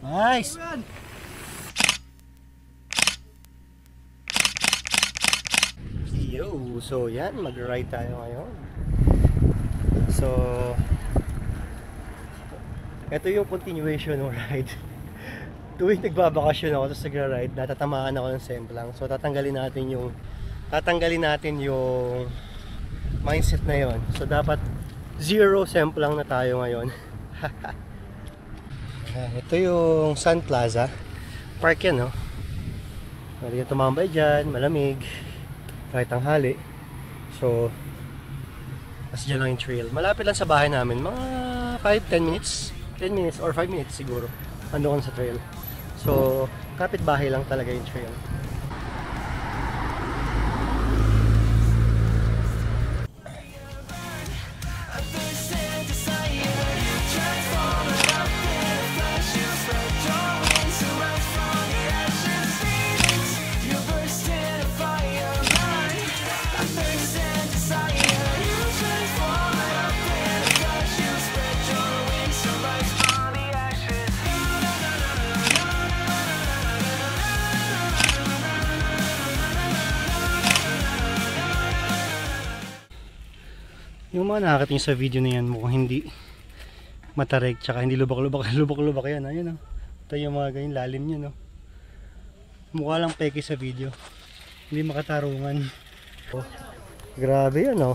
Nice! Yo! So yan, mag-ride tayo ngayon. So ito yung continuation ng ride. Tuwing nagbabakasyon ako tapos nagra-ride, natatamaan ako ng semplang. So tatanggalin natin yung mindset na yon. So dapat zero semplang na tayo ngayon. Ito yung Sun Plaza. Park yan, no? Pwede ka tumambay dyan, malamig kahit tanghali. So as dyan lang yung trail. Malapit lang sa bahay namin, mga 5-10 minutes 10 minutes or 5 minutes siguro ando kan sa trail. So kapit bahay lang talaga yung trail. Yung mga nakakatingin sa video na yan, mukhang hindi matarik, tsaka hindi lubak-lubak yan. Ayun, no? Ito yung mga ganyan, lalim nyo, no? Mukha lang peke sa video, hindi makatarungan. Oh, grabe yan, no?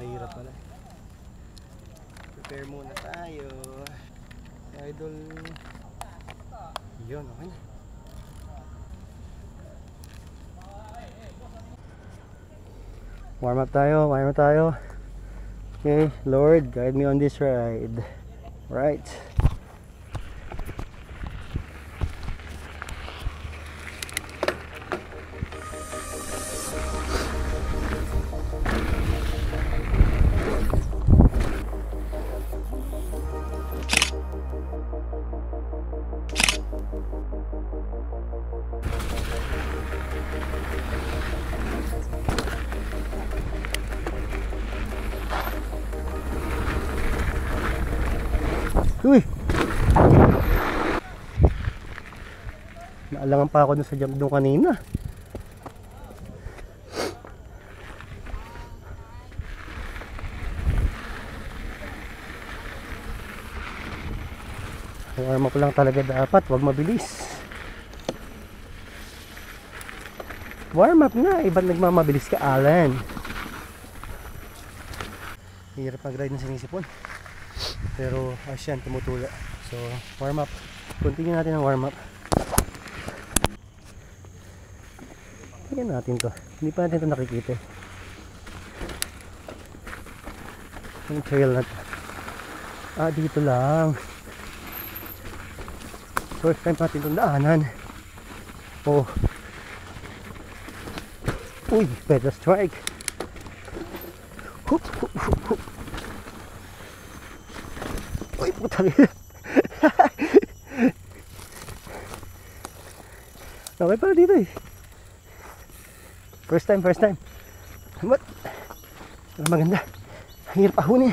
Mahirap pala. Prepare muna tayo. Idol. Yun, okay na. Warm up tayo. Okay, Lord, guide me on this ride. Right. Uy! Naalangan pa ako dun sa jump doon kanina. Warm up lang talaga dapat, wag mabilis. Warm up nga, iba't nagmamabilis ka, Alan. Hirap mag-ride ng sinisipon. Pero asyan, tumutula. So warm up. Continue natin ang warm up. Tingnan natin to. Hindi pa natin ito nakikita. Yung trail na to. Ah, dito lang. First time natin itong daanan. Oh. Uy, pedal strike. Hup, hup, hup, hup. Uy, putang ina. Okay pala dito eh. First time. What? Maganda. Ang hirap ahuni.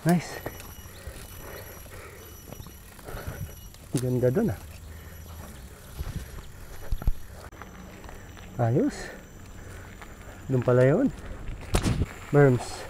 Nice. Ganda dun ah. Ayos. Doon pala yun. Berms.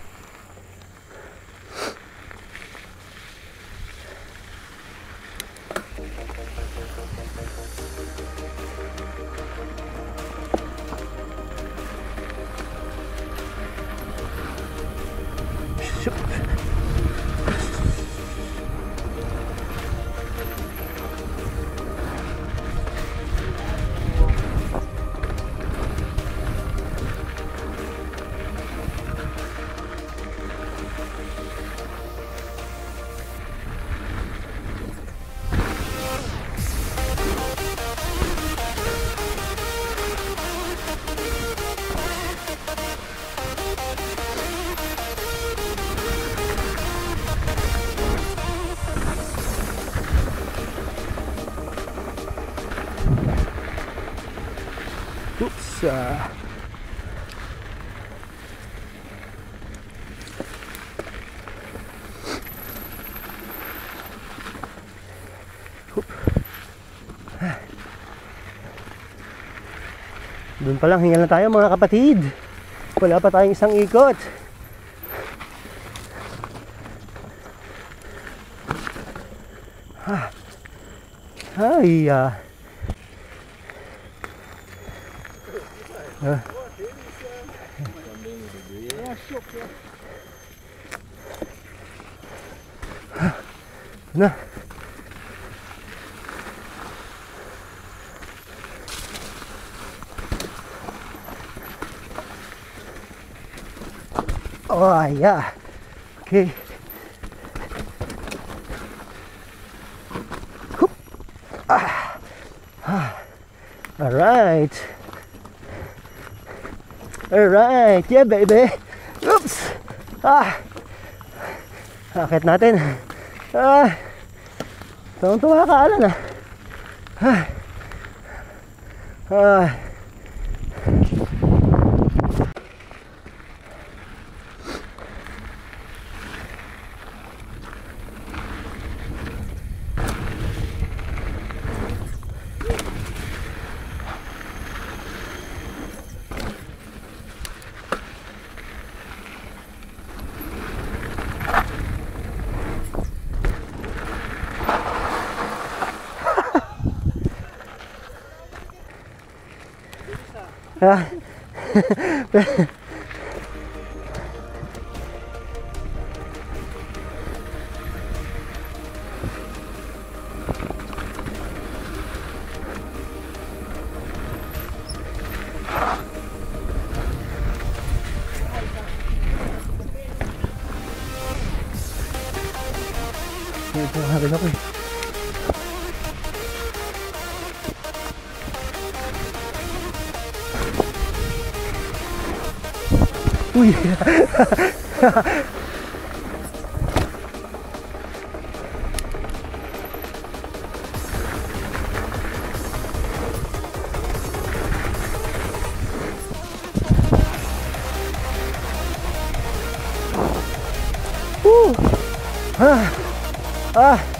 Oops. Doon pa lang, hingal na tayo mga kapatid. Wala pa tayong isang ikot. Ay, na. Oh, yeah. Okay. Alright. Alright. Yeah, baby. Oops. Akit natin. Tuwang-tuwa ka, Alan, Ito harin ako Uy. Ah.